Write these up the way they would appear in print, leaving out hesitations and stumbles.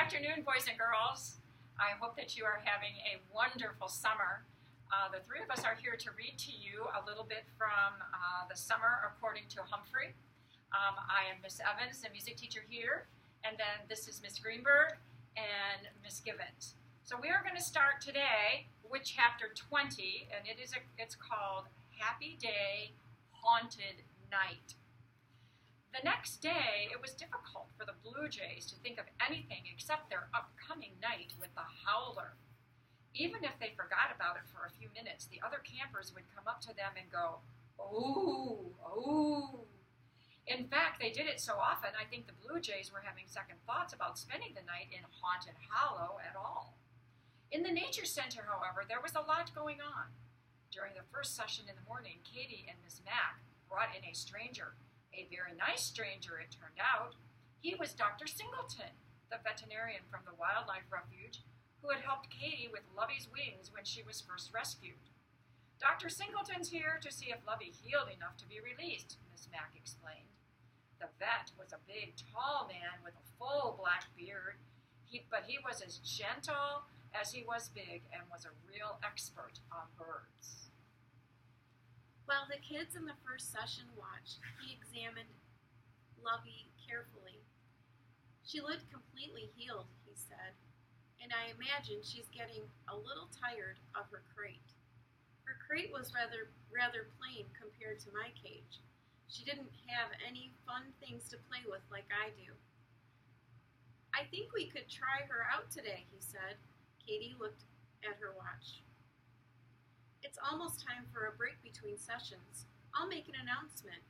afternoon, boys and girls. I hope that you are having a wonderful summer. The three of us are here to read to you a little bit from the Summer According to Humphrey. I am Miss Evans, the music teacher here, and then this is Miss Greenberg and Miss Givens. So we are going to start today with chapter 20, and it's called Happy Day, Haunted Night. The next day, it was difficult for the Blue Jays to think of anything except their upcoming night with the howler. Even if they forgot about it for a few minutes, the other campers would come up to them and go, "Oh, oh." In fact, they did it so often, I think the Blue Jays were having second thoughts about spending the night in haunted Hallo at all. In the Nature Center, however, there was a lot going on. During the first session in the morning, Katie and Miss Mack brought in a stranger. A very nice stranger, it turned out. He was Dr. Singleton, the veterinarian from the wildlife refuge, who had helped Katie with Lovey's wings when she was first rescued. "Dr. Singleton's here to see if Lovey healed enough to be released," Miss Mack explained. The vet was a big, tall man with a full black beard, but he was as gentle as he was big and was a real expert on birds. While the kids in the first session watched, he examined Lovey carefully. "She looked completely healed," he said, "and I imagine she's getting a little tired of her crate. Her crate was rather plain compared to my cage. She didn't have any fun things to play with like I do." "I think we could try her out today," he said. Katie looked at her watch. "It's almost time for a break between sessions. I'll make an announcement."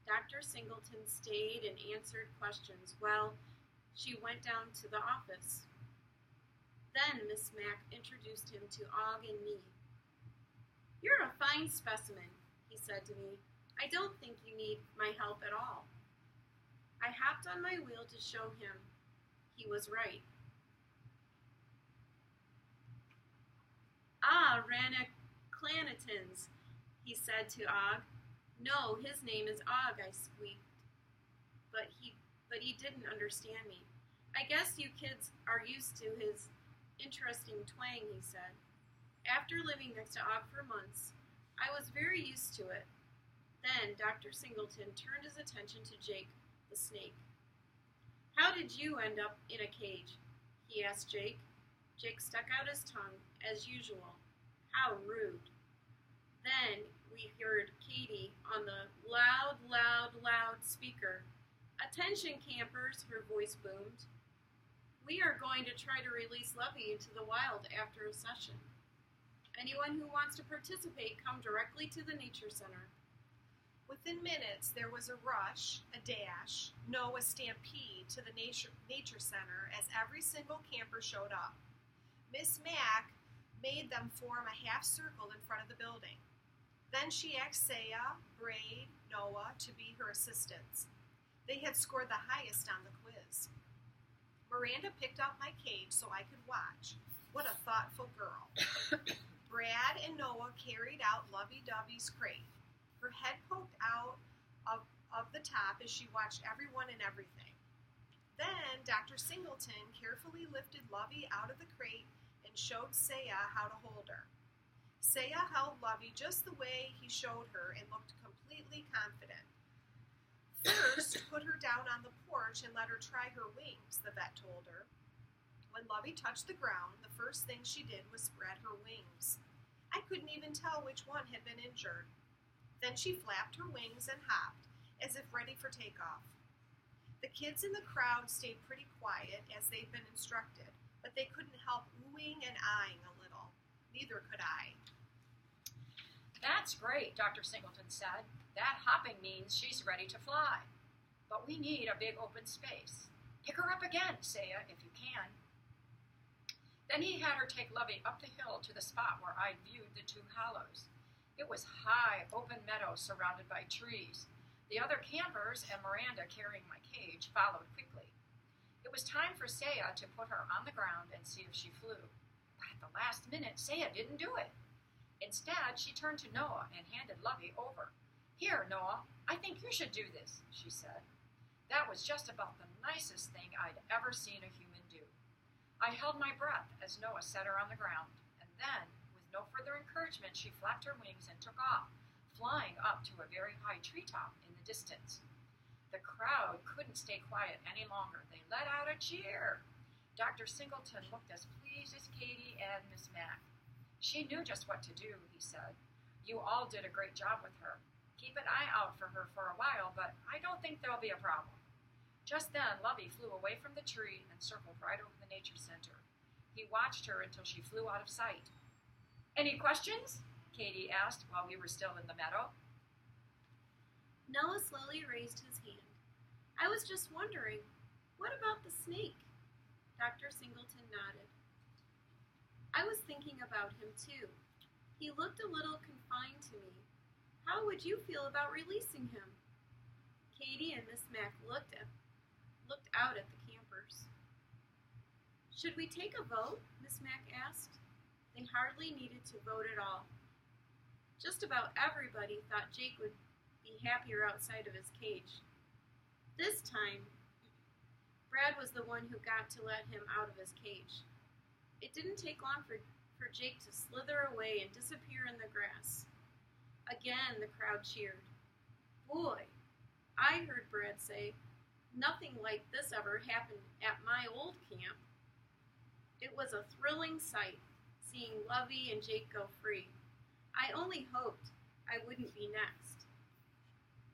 Dr. Singleton stayed and answered questions while she went down to the office. Then Miss Mack introduced him to Og and me. "You're a fine specimen," he said to me. "I don't think you need my help at all." I hopped on my wheel to show him he was right. "Ah, Ranaclanitans," he said to Og. "No, his name is Og," I squeaked. But he didn't understand me. "I guess you kids are used to his interesting twang," he said. After living next to Og for months, I was very used to it. Then Dr. Singleton turned his attention to Jake, the snake. "How did you end up in a cage?" he asked Jake. Jake stuck out his tongue, as usual. How rude. Then we heard Katie on the loud speaker. "Attention, campers," her voice boomed. "We are going to try to release Lovey into the wild after a session. Anyone who wants to participate, come directly to the Nature Center." Within minutes, there was a rush, a dash, no, a stampede to the Nature Center as every single camper showed up. Miss Mack made them form a half circle in front of the building. Then she asked Saya, Braid, Noah to be her assistants. They had scored the highest on the quiz. Miranda picked out my cage so I could watch. What a thoughtful girl. Brad and Noah carried out Lovey-Dovey's crate. Her head poked out of the top as she watched everyone and everything. Then Dr. Singleton carefully lifted Lovey out of the crate and showed Saya how to hold her. Saya held Lovey just the way he showed her and looked completely confident. "First, put her down on the porch and let her try her wings," the vet told her. When Lovey touched the ground, the first thing she did was spread her wings. I couldn't even tell which one had been injured. Then she flapped her wings and hopped, as if ready for takeoff. The kids in the crowd stayed pretty quiet as they'd been instructed, but they couldn't help oohing and eyeing a little. Neither could I. "That's great," Dr. Singleton said. "That hopping means she's ready to fly. But we need a big open space. Pick her up again, Saya, if you can." Then he had her take Lovey up the hill to the spot where I viewed the two hollows. It was high, open meadow surrounded by trees. The other campers and Miranda carrying my cage followed quickly. It was time for Saya to put her on the ground and see if she flew. But at the last minute, Saya didn't do it. Instead, she turned to Noah and handed Lovey over. "Here, Noah, I think you should do this," she said. That was just about the nicest thing I'd ever seen a human do. I held my breath as Noah set her on the ground, and then, with no further encouragement, she flapped her wings and took off, flying up to a very high treetop in the distance. The crowd couldn't stay quiet any longer. They let out a cheer. Dr. Singleton looked as pleased as Katie and Miss Mack. She knew just what to do, he said. You all did a great job with her. Keep an eye out for her for a while, but I don't think there'll be a problem. Just then, Lovey flew away from the tree and circled right over the nature center. He watched her until she flew out of sight. Any questions? Katie asked while we were still in the meadow. Noah slowly raised his hand. I was just wondering, what about the snake? Dr. Singleton nodded. I was thinking about him too. He looked a little confined to me. How would you feel about releasing him? Katie and Miss Mack looked out at the campers. Should we take a vote? Miss Mack asked. They hardly needed to vote at all. Just about everybody thought Jake would be happier outside of his cage. This time, Brad was the one who got to let him out of his cage. It didn't take long for Jake to slither away and disappear in the grass. Again, the crowd cheered. Boy, I heard Brad say, nothing like this ever happened at my old camp. It was a thrilling sight, seeing Lovey and Jake go free. I only hoped I wouldn't be next.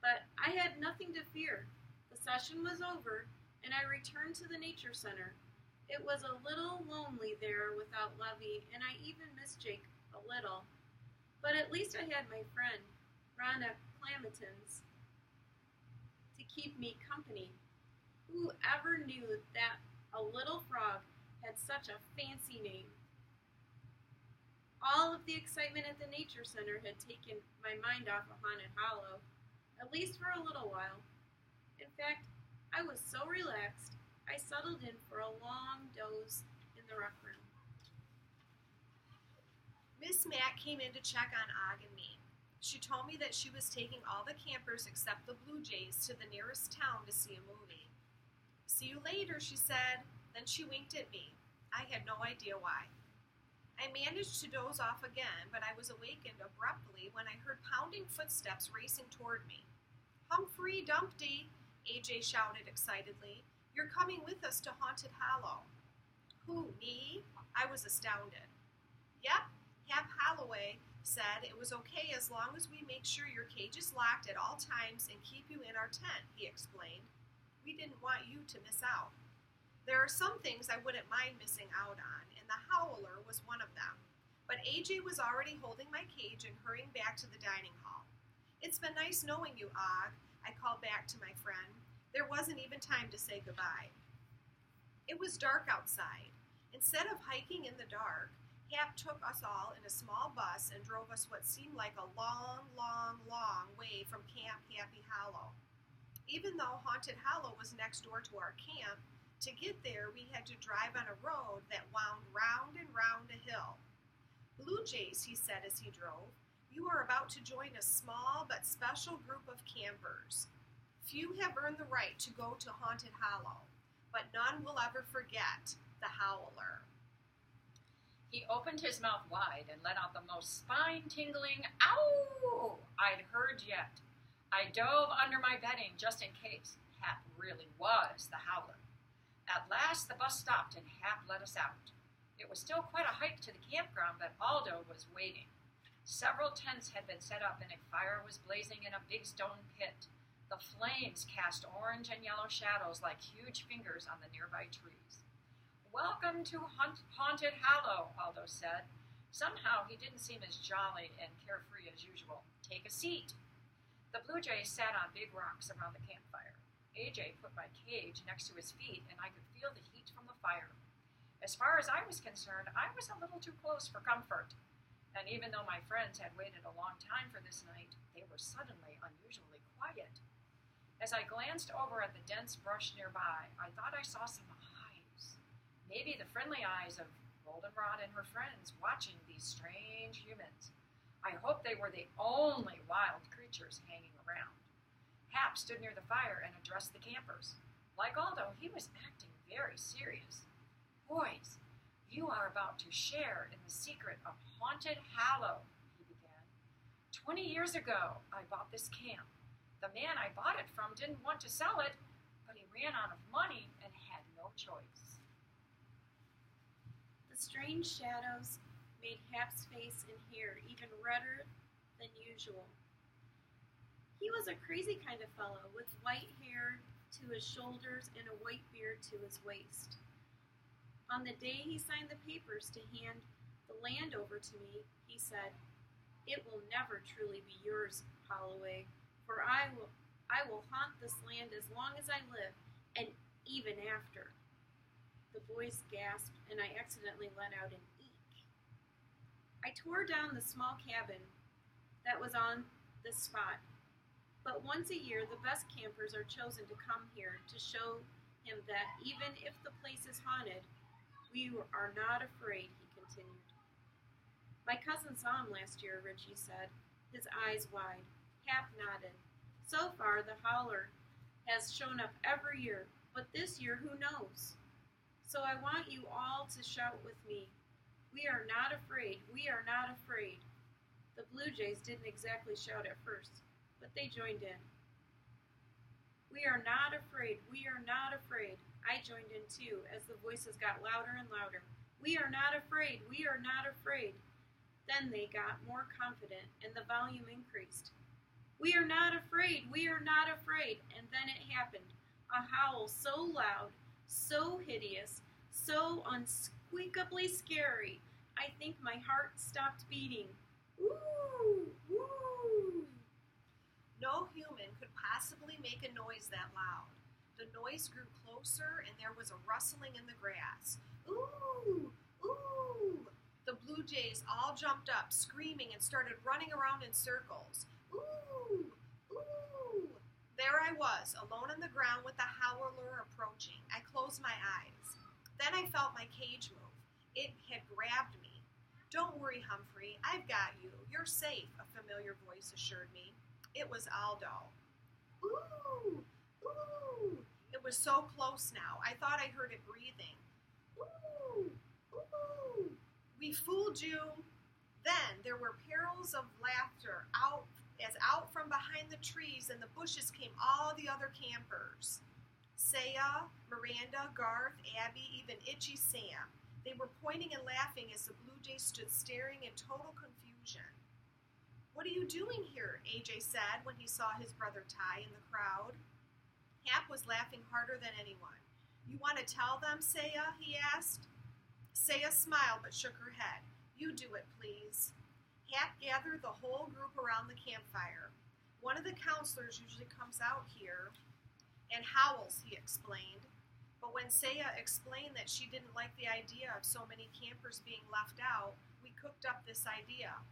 But I had nothing to fear. The session was over, and I returned to the nature center. It was a little lonely there without Lovey, and I even missed Jake a little. But at least I had my friend, Rhonda Clamitons, to keep me company. Who ever knew that a little frog had such a fancy name? All of the excitement at the nature center had taken my mind off of Haunted Hollow, at least for a little while. In fact, I was so relaxed, I settled in for a long doze in the rec room. Miss Mack came in to check on Og and me. She told me that she was taking all the campers except the Blue Jays to the nearest town to see a movie. See you later, she said. Then she winked at me. I had no idea why. I managed to doze off again, but I was awakened abruptly when I heard pounding footsteps racing toward me. Humphrey Dumpty, AJ shouted excitedly. You're coming with us to Haunted Hollow. Who, me? I was astounded. Yep, Hap Holloway said it was okay as long as we make sure your cage is locked at all times and keep you in our tent, he explained. We didn't want you to miss out. There are some things I wouldn't mind missing out on, and the howler was one of them. But AJ was already holding my cage and hurrying back to the dining hall. It's been nice knowing you, Og, I called back to my friend. There wasn't even time to say goodbye. It was dark outside. Instead of hiking in the dark, Hap took us all in a small bus and drove us what seemed like a long, long, long way from Camp Happy Hollow. Even though Haunted Hollow was next door to our camp, to get there we had to drive on a road that wound round and round a hill. Blue Jays, he said as he drove, you are about to join a small but special group of campers. Few have earned the right to go to Haunted Hollow, but none will ever forget the howler. He opened his mouth wide and let out the most spine-tingling ow I'd heard yet. I dove under my bedding just in case Hap really was the howler. At last the bus stopped and Hap let us out. It was still quite a hike to the campground, but Aldo was waiting. Several tents had been set up and a fire was blazing in a big stone pit. The flames cast orange and yellow shadows like huge fingers on the nearby trees. Welcome to Haunted Hollow, Aldo said. Somehow he didn't seem as jolly and carefree as usual. Take a seat. The Blue Jay sat on big rocks around the campfire. AJ put my cage next to his feet, and I could feel the heat from the fire. As far as I was concerned, I was a little too close for comfort. And even though my friends had waited a long time for this night, they were suddenly unusually quiet. As I glanced over at the dense brush nearby, I thought I saw some eyes. Maybe the friendly eyes of Goldenrod and her friends watching these strange humans. I hoped they were the only wild creatures hanging around. Hap stood near the fire and addressed the campers. Like Aldo, he was acting very serious. Boys, you are about to share in the secret of haunted Hallo, he began. 20 years ago, I bought this camp. The man I bought it from didn't want to sell it, but he ran out of money and had no choice. The strange shadows made Hap's face and hair even redder than usual. He was a crazy kind of fellow, with white hair to his shoulders and a white beard to his waist. On the day he signed the papers to hand the land over to me, he said, "It will never truly be yours, Holloway, for I will haunt this land as long as I live, and even after." The boys gasped, and I accidentally let out an eek. I tore down the small cabin that was on this spot. But once a year, the best campers are chosen to come here to show him that even if the place is haunted, we are not afraid, he continued. My cousin saw him last year, Richie said, his eyes wide. Hap nodded. So far, the howler has shown up every year, but this year, who knows? So I want you all to shout with me, "We are not afraid, we are not afraid." The Blue Jays didn't exactly shout at first, but they joined in. "We are not afraid, we are not afraid." I joined in too, as the voices got louder and louder. "We are not afraid, we are not afraid." Then they got more confident, and the volume increased. "We are not afraid, we are not afraid." And then it happened. A howl so loud, so hideous, so unspeakably scary, I think my heart stopped beating. Woo! Woo! No human could possibly make a noise that loud. The noise grew closer, and there was a rustling in the grass. Ooh! Ooh! The Blue Jays all jumped up, screaming, and started running around in circles. Ooh! Ooh! There I was, alone on the ground with the howler approaching. I closed my eyes. Then I felt my cage move. It had grabbed me. "Don't worry, Humphrey, I've got you. You're safe," a familiar voice assured me. It was Aldo. Ooh! Ooh! It was so close now, I thought I heard it breathing. Ooh! Ooh! "We fooled you." Then there were peals of laughter out from behind the trees and the bushes came all the other campers. Saya, Miranda, Garth, Abby, even Itchy Sam. They were pointing and laughing as the Blue Jays stood staring in total confusion. "What are you doing here?" AJ said when he saw his brother Ty in the crowd. Hap was laughing harder than anyone. "You want to tell them, Saya?" he asked. Saya smiled but shook her head. "You do it, please." Hap gathered the whole group around the campfire. "One of the counselors usually comes out here and howls," he explained. But when Saya explained that she didn't like the idea of so many campers being left out, we cooked up this idea.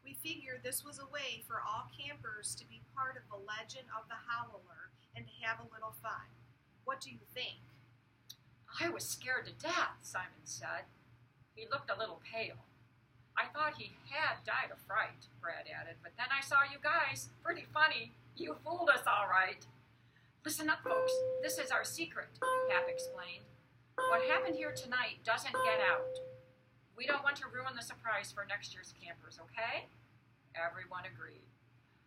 We figured this was a way for all campers to be part of the legend of the howler and to have a little fun. What do you think? I was scared to death, Simon said. He looked a little pale. I thought he had died of fright, Brad added, but then I saw you guys. Pretty funny. You fooled us all right. Listen up, folks. This is our secret, Hap explained. What happened here tonight doesn't get out. We don't want to ruin the surprise for next year's campers, okay? Everyone agreed.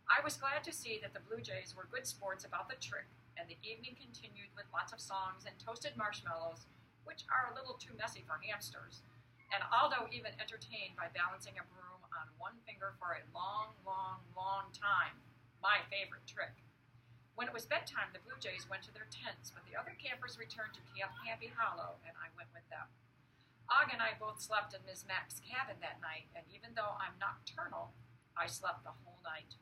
I was glad to see that the Blue Jays were good sports about the trick, and the evening continued with lots of songs and toasted marshmallows, which are a little too messy for hamsters, and Aldo even entertained by balancing a broom on one finger for a long, long, long time, my favorite trick. When it was bedtime, the Blue Jays went to their tents, but the other campers returned to Camp Happy Hollow, and I went with them. Og and I both slept in Ms. Mack's cabin that night, and even though I'm nocturnal, I slept the whole night.